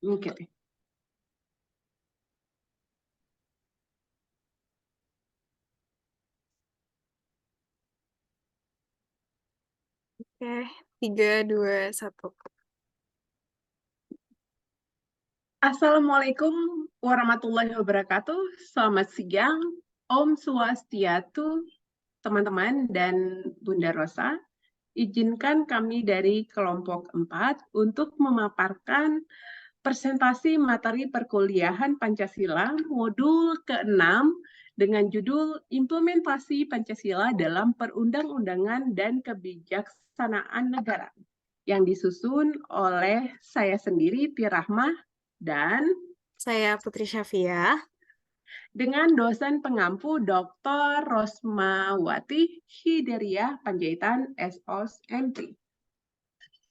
Oke. Oke, 3, 2, 1. Assalamualaikum warahmatullahi wabarakatuh. Selamat siang, Om Swastiastu, teman-teman dan Bunda Rosa. Izinkan kami dari kelompok 4 untuk memaparkan presentasi materi perkuliahan Pancasila modul ke-6 dengan judul Implementasi Pancasila dalam Perundang-undangan dan Kebijaksanaan Negara yang disusun oleh saya sendiri, Tirahmah, dan Saya Putri Syafia. dengan dosen pengampu Dr. Rosmawati Hideriah Panjaitan, SOS MP.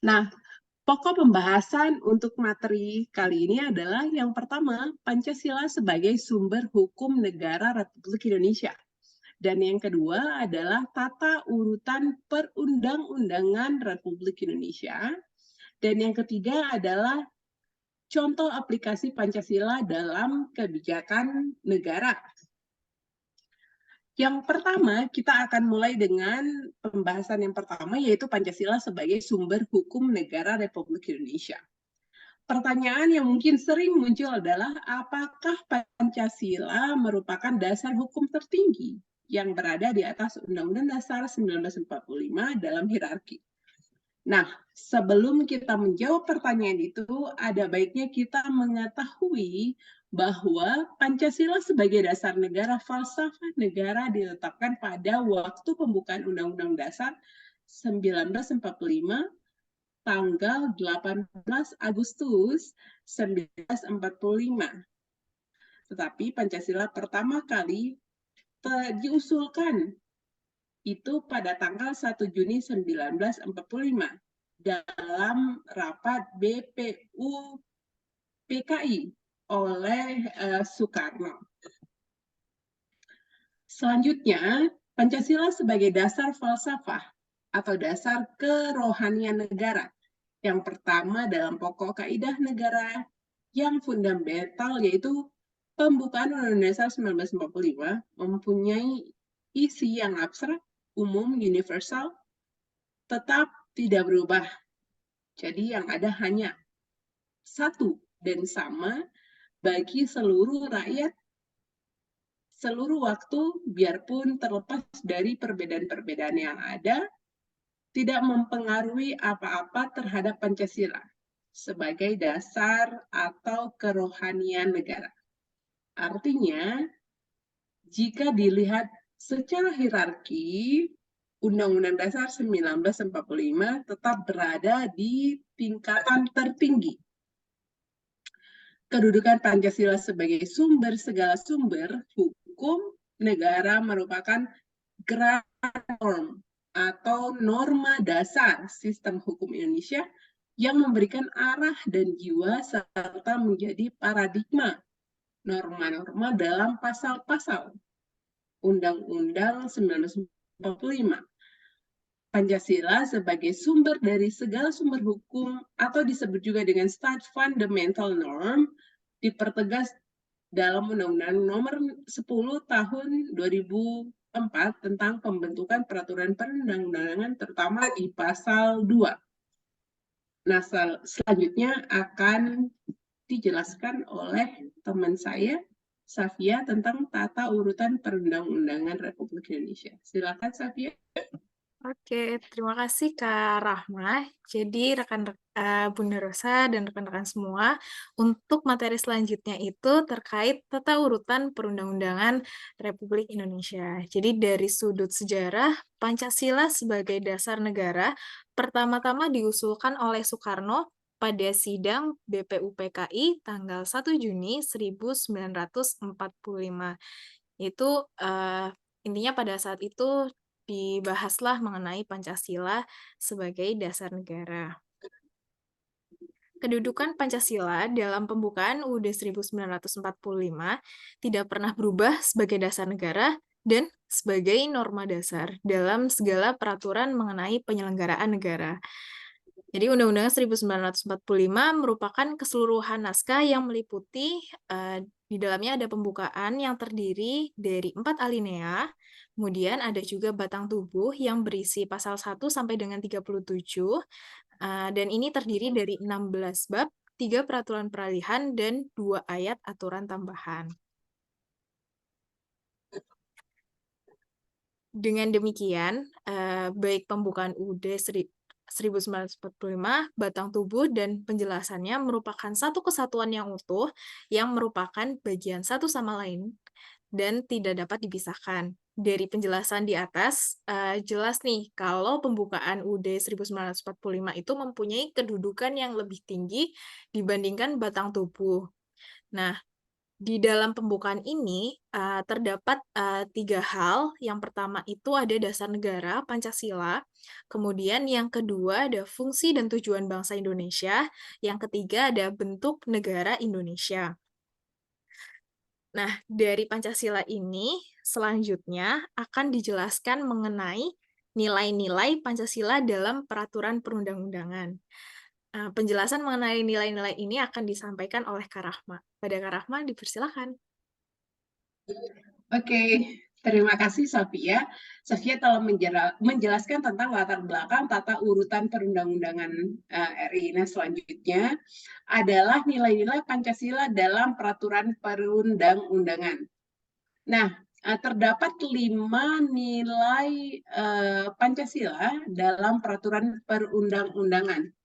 Nah, pokok pembahasan untuk materi kali ini adalah yang pertama, Pancasila sebagai sumber hukum negara Republik Indonesia. Dan yang kedua adalah tata urutan perundang-undangan Republik Indonesia. Dan yang ketiga adalah contoh aplikasi Pancasila dalam kebijakan negara. Yang pertama, kita akan mulai dengan pembahasan yang pertama, yaitu Pancasila sebagai sumber hukum negara Republik Indonesia. Pertanyaan yang mungkin sering muncul adalah, apakah Pancasila merupakan dasar hukum tertinggi yang berada di atas Undang-Undang Dasar 1945 dalam hierarki? Nah, sebelum kita menjawab pertanyaan itu, ada baiknya kita mengetahui bahwa Pancasila sebagai dasar negara, falsafah negara ditetapkan pada waktu pembukaan Undang-Undang Dasar 1945 tanggal 18 Agustus 1945. Tetapi Pancasila pertama kali diusulkan itu pada tanggal 1 Juni 1945 dalam rapat BPU PKI oleh Soekarno. Selanjutnya, Pancasila sebagai dasar falsafah atau dasar kerohanian negara. Yang pertama dalam pokok kaidah negara yang fundamental, yaitu pembukaan Undang-Undang Dasar 1945 mempunyai isi yang abstrak, umum, universal, tetap tidak berubah. Jadi yang ada hanya satu dan sama bagi seluruh rakyat, seluruh waktu, biarpun terlepas dari perbedaan-perbedaan yang ada, tidak mempengaruhi apa-apa terhadap Pancasila sebagai dasar atau kerohanian negara. Artinya, jika dilihat secara hierarki, Undang-Undang Dasar 1945 tetap berada di tingkatan tertinggi. Kedudukan Pancasila sebagai sumber segala sumber hukum negara merupakan ground norm atau norma dasar sistem hukum Indonesia yang memberikan arah dan jiwa serta menjadi paradigma norma-norma dalam pasal-pasal Undang-Undang 1945. Pancasila sebagai sumber dari segala sumber hukum atau disebut juga dengan state fundamental norm dipertegas dalam Undang-Undang Nomor 10 Tahun 2004 tentang pembentukan peraturan perundang-undangan, terutama di pasal 2. Nah, selanjutnya akan dijelaskan oleh teman saya, Safia, tentang tata urutan perundang-undangan Republik Indonesia. Silakan, Safia. Oke, terima kasih Kak Rahma. Jadi Bunda Rosa dan rekan-rekan semua, untuk materi selanjutnya itu terkait tata urutan perundang-undangan Republik Indonesia. Jadi dari sudut sejarah, Pancasila sebagai dasar negara pertama-tama diusulkan oleh Soekarno pada sidang BPUPKI tanggal 1 Juni 1945. Itu intinya pada saat itu dibahaslah mengenai Pancasila sebagai dasar negara. Kedudukan Pancasila dalam pembukaan UUD 1945 tidak pernah berubah sebagai dasar negara dan sebagai norma dasar dalam segala peraturan mengenai penyelenggaraan negara. Jadi Undang-Undang 1945 merupakan keseluruhan naskah yang meliputi di dalamnya ada pembukaan yang terdiri dari 4 alinea, kemudian ada juga batang tubuh yang berisi pasal 1 sampai dengan 37, dan ini terdiri dari 16 bab, 3 peraturan peralihan, dan 2 ayat aturan tambahan. Dengan demikian, baik pembukaan UUD 1945, batang tubuh, dan penjelasannya merupakan satu kesatuan yang utuh yang merupakan bagian satu sama lain dan tidak dapat dipisahkan. Dari penjelasan di atas, jelas nih kalau pembukaan UUD 1945 itu mempunyai kedudukan yang lebih tinggi dibandingkan batang tubuh. Nah, di dalam pembukaan ini, terdapat, 3 hal. Yang pertama itu ada dasar negara, Pancasila. Kemudian yang kedua ada fungsi dan tujuan bangsa Indonesia. Yang ketiga ada bentuk negara Indonesia. Nah, dari Pancasila ini selanjutnya akan dijelaskan mengenai nilai-nilai Pancasila dalam peraturan perundang-undangan. Penjelasan mengenai nilai-nilai ini akan disampaikan oleh Kak Rahma. Pada Kak Rahma, dipersilakan. Oke, terima kasih Safia. Safia telah menjelaskan tentang latar belakang tata urutan perundang-undangan RI. Nah, selanjutnya adalah nilai-nilai Pancasila dalam peraturan perundang-undangan. Nah, terdapat 5 nilai Pancasila dalam peraturan perundang-undangan.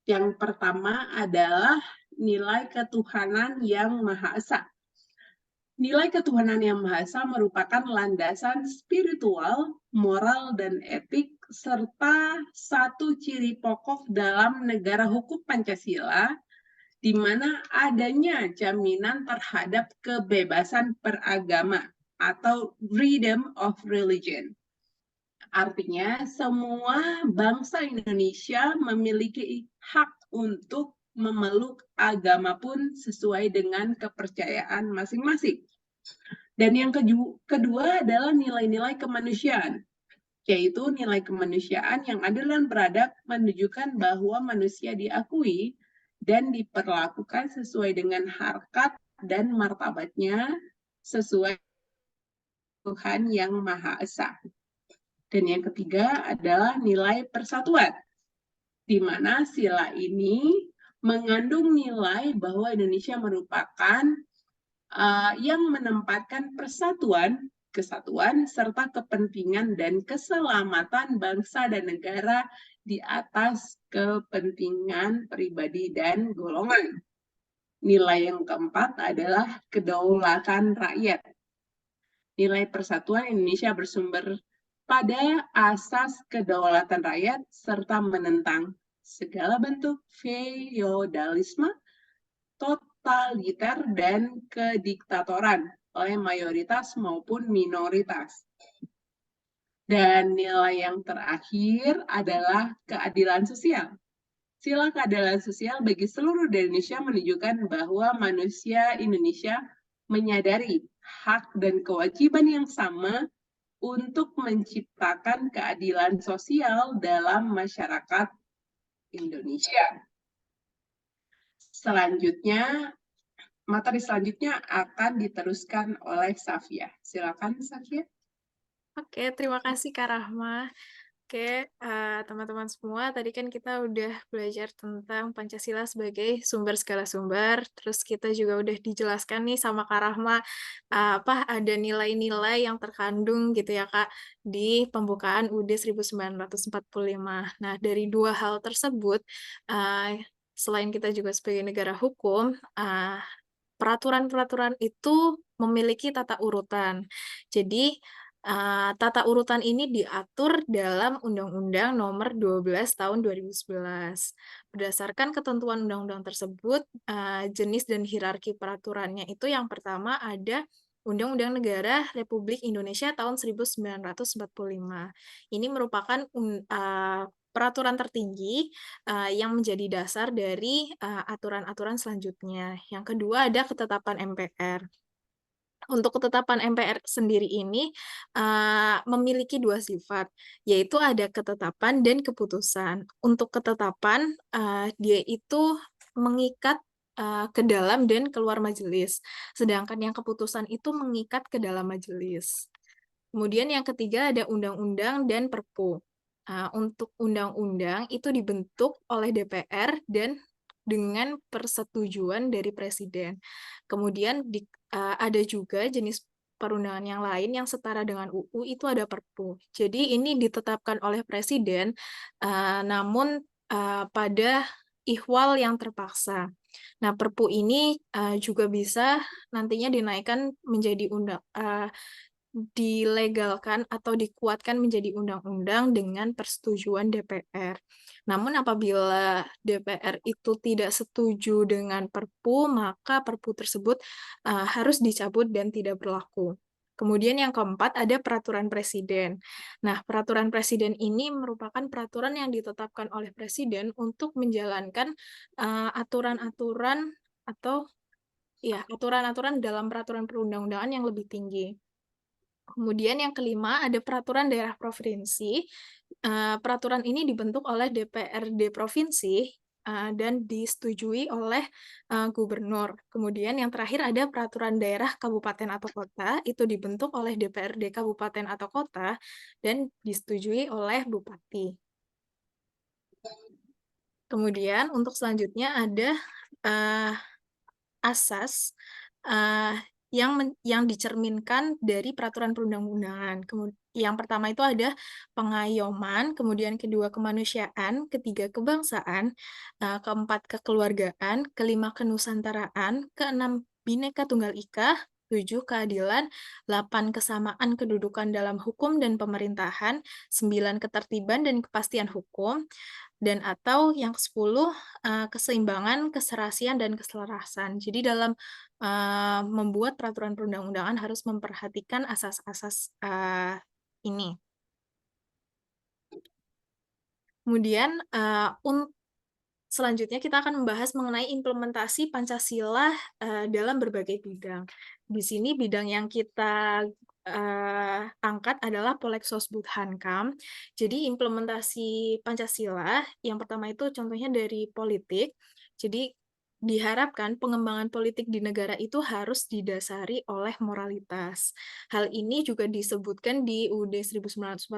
Yang pertama adalah nilai ketuhanan yang Maha Esa. Nilai ketuhanan yang Maha Esa merupakan landasan spiritual, moral, dan etik, serta satu ciri pokok dalam negara hukum Pancasila, di mana adanya jaminan terhadap kebebasan beragama atau freedom of religion. Artinya, semua bangsa Indonesia memiliki hak untuk memeluk agama pun sesuai dengan kepercayaan masing-masing. Dan yang kedua adalah nilai-nilai kemanusiaan, yaitu nilai kemanusiaan yang adil dan beradab menunjukkan bahwa manusia diakui dan diperlakukan sesuai dengan harkat dan martabatnya sesuai Tuhan yang Maha Esa. Dan yang ketiga adalah nilai persatuan, di mana sila ini mengandung nilai bahwa Indonesia merupakan yang menempatkan persatuan, kesatuan, serta kepentingan dan keselamatan bangsa dan negara di atas kepentingan pribadi dan golongan. Nilai yang keempat adalah kedaulatan rakyat. Nilai persatuan Indonesia bersumber pada asas kedaulatan rakyat serta menentang segala bentuk feodalisme, totaliter, dan kediktatoran oleh mayoritas maupun minoritas. Dan nilai yang terakhir adalah keadilan sosial. Sila keadilan sosial bagi seluruh Indonesia menunjukkan bahwa manusia Indonesia menyadari hak dan kewajiban yang sama untuk menciptakan keadilan sosial dalam masyarakat Indonesia. Selanjutnya, materi selanjutnya akan diteruskan oleh Safia. Silakan, Safia. Oke, terima kasih Kak Rahma. Oke, teman-teman semua, tadi kan kita udah belajar tentang Pancasila sebagai sumber segala sumber, terus kita juga udah dijelaskan nih sama Kak Rahma, ada nilai-nilai yang terkandung gitu ya Kak, di pembukaan UUD 1945. Nah, dari dua hal tersebut, selain kita juga sebagai negara hukum, peraturan-peraturan itu memiliki tata urutan. Jadi, tata urutan ini diatur dalam Undang-Undang Nomor 12 Tahun 2011. Berdasarkan ketentuan undang-undang tersebut, jenis dan hierarki peraturannya itu yang pertama ada Undang-Undang Negara Republik Indonesia tahun 1945. Ini merupakan peraturan tertinggi yang menjadi dasar dari aturan-aturan selanjutnya. Yang kedua ada ketetapan MPR. Untuk ketetapan MPR sendiri ini, memiliki 2 sifat, yaitu ada ketetapan dan keputusan. Untuk ketetapan, dia itu mengikat, ke dalam dan keluar majelis, sedangkan yang keputusan itu mengikat ke dalam majelis. Kemudian yang ketiga ada undang-undang dan perpu. Untuk undang-undang itu dibentuk oleh DPR dan dengan persetujuan dari presiden. Kemudian ada juga jenis perundangan yang lain yang setara dengan UU itu ada perpu. Jadi ini ditetapkan oleh presiden, namun, pada ihwal yang terpaksa. Nah, perpu ini, juga bisa nantinya dinaikkan menjadi dilegalkan atau dikuatkan menjadi undang-undang dengan persetujuan DPR. Namun apabila DPR itu tidak setuju dengan Perpu, maka Perpu tersebut, harus dicabut dan tidak berlaku. Kemudian yang keempat ada peraturan presiden. Nah, peraturan presiden ini merupakan peraturan yang ditetapkan oleh presiden untuk menjalankan, aturan-aturan atau ya, aturan-aturan dalam peraturan perundang-undangan yang lebih tinggi. Kemudian yang kelima ada peraturan daerah provinsi. Peraturan ini dibentuk oleh DPRD provinsi, dan disetujui oleh, gubernur. Kemudian yang terakhir ada peraturan daerah kabupaten atau kota, itu dibentuk oleh DPRD kabupaten atau kota dan disetujui oleh bupati. Kemudian untuk selanjutnya ada, eee asas, yang dicerminkan dari peraturan perundang-undangan. Yang pertama itu ada pengayoman, kemudian kedua kemanusiaan, ketiga kebangsaan, keempat kekeluargaan, kelima kenusantaraan, keenam Bhinneka Tunggal Ika, tujuh keadilan, 8 kesamaan kedudukan dalam hukum dan pemerintahan, 9 ketertiban dan kepastian hukum, dan atau yang ke-10, keseimbangan, keserasian, dan keselarasan. Jadi dalam, membuat peraturan perundang-undangan harus memperhatikan asas-asas, ini. Kemudian, selanjutnya kita akan membahas mengenai implementasi Pancasila, dalam berbagai bidang. Di sini bidang yang kita, angkat adalah Polexosbud Hankam. Jadi implementasi Pancasila, yang pertama itu contohnya dari politik. Jadi diharapkan pengembangan politik di negara itu harus didasari oleh moralitas. Hal ini juga disebutkan di UUD 1945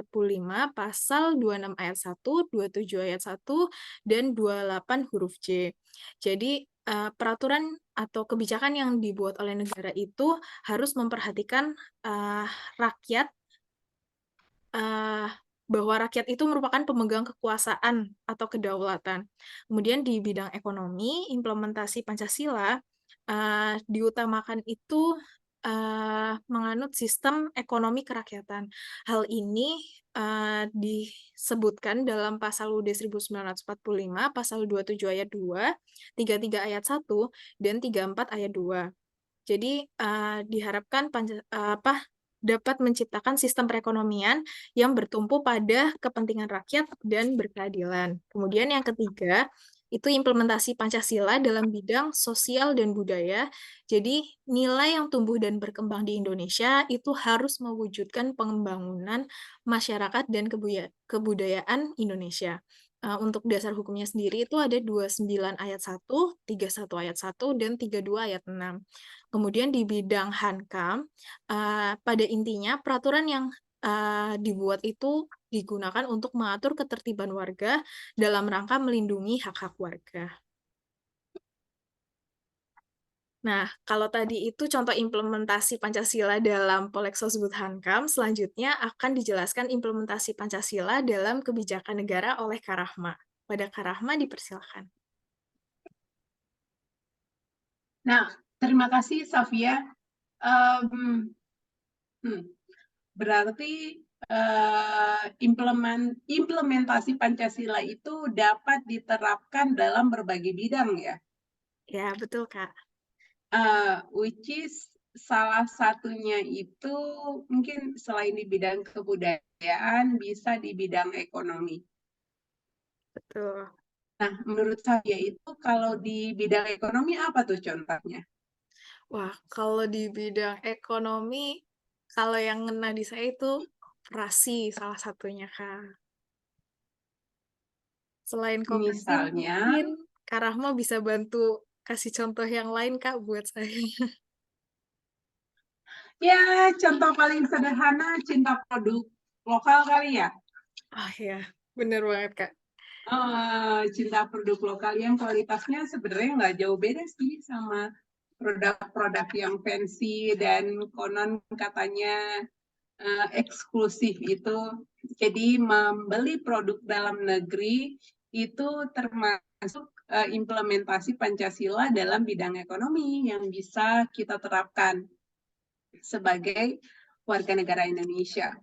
pasal 26 ayat 1, 27 ayat 1, dan 28 huruf J. Jadi, peraturan atau kebijakan yang dibuat oleh negara itu harus memperhatikan, rakyat, eee, bahwa rakyat itu merupakan pemegang kekuasaan atau kedaulatan. Kemudian di bidang ekonomi, implementasi Pancasila, diutamakan itu, menganut sistem ekonomi kerakyatan. Hal ini, disebutkan dalam pasal UUD 1945, pasal 27 ayat 2, 33 ayat 1, dan 34 ayat 2. Jadi, diharapkan dapat menciptakan sistem perekonomian yang bertumpu pada kepentingan rakyat dan berkeadilan. Kemudian yang ketiga, itu implementasi Pancasila dalam bidang sosial dan budaya. Jadi, nilai yang tumbuh dan berkembang di Indonesia itu harus mewujudkan pengembangan masyarakat dan kebudayaan Indonesia. Untuk dasar hukumnya sendiri itu ada 29 ayat 1, 31 ayat 1, dan 32 ayat 6. Kemudian di bidang Hankam, pada intinya peraturan yang, dibuat itu digunakan untuk mengatur ketertiban warga dalam rangka melindungi hak-hak warga. Nah, kalau tadi itu contoh implementasi Pancasila dalam Polexosbud Hankam, selanjutnya akan dijelaskan implementasi Pancasila dalam kebijakan negara oleh Kak Rahma. Pada Kak Rahma dipersilakan. Nah, terima kasih Safia. Berarti implementasi Pancasila itu dapat diterapkan dalam berbagai bidang ya, Ya, betul Kak. which is salah satunya itu mungkin selain di bidang kebudayaan bisa di bidang ekonomi. Betul. Nah, menurut saya itu kalau di bidang ekonomi apa tuh contohnya? Wah, kalau di bidang ekonomi, kalau yang ngena di saya itu operasi salah satunya, Kak. Selain koperasi, Misalnya, mungkin Kak Rahma bisa bantu kasih contoh yang lain, Kak, buat saya. ya contoh paling sederhana cinta produk lokal kali ya. Oh ya, bener banget, Kak. Cinta produk lokal yang kualitasnya sebenarnya nggak jauh beda sih sama produk-produk yang fancy dan konon katanya eksklusif itu. Jadi membeli produk dalam negeri itu termasuk implementasi Pancasila dalam bidang ekonomi yang bisa kita terapkan sebagai warga negara Indonesia.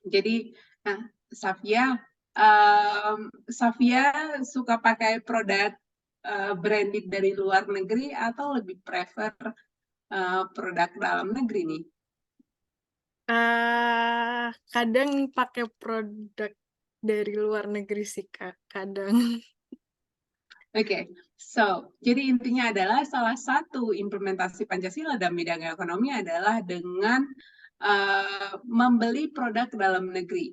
Jadi, nah, Safia, Safia suka pakai produk branded dari luar negeri atau lebih prefer produk dalam negeri nih? Kadang pakai produk dari luar negeri sih, Kak, kadang. Oke, so jadi intinya adalah salah satu implementasi Pancasila dalam bidang ekonomi adalah dengan membeli produk dalam negeri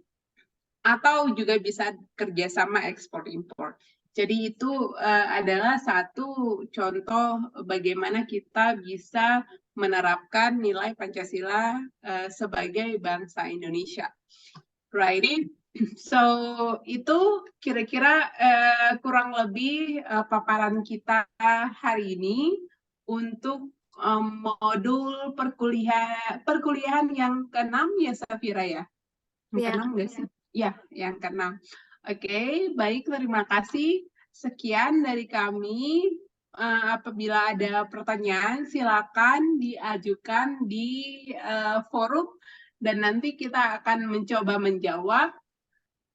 atau juga bisa kerjasama ekspor impor. Jadi itu adalah satu contoh bagaimana kita bisa menerapkan nilai Pancasila sebagai bangsa Indonesia. Right? So itu kira-kira kurang lebih paparan kita hari ini untuk modul perkuliahan yang ke-6 ya Safira ya? Yang Ya, ke-6 nggak sih? Ya, yang ke-6. Oke, baik, terima kasih. Sekian dari kami. Apabila ada pertanyaan, silakan diajukan di forum dan nanti kita akan mencoba menjawab.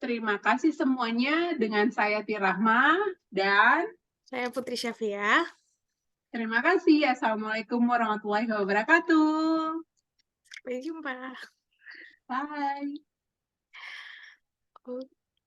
Terima kasih semuanya. Dengan saya Tirahma dan saya Putri Syafia. terima kasih. Assalamualaikum warahmatullahi wabarakatuh. Sampai jumpa. Bye. Oh.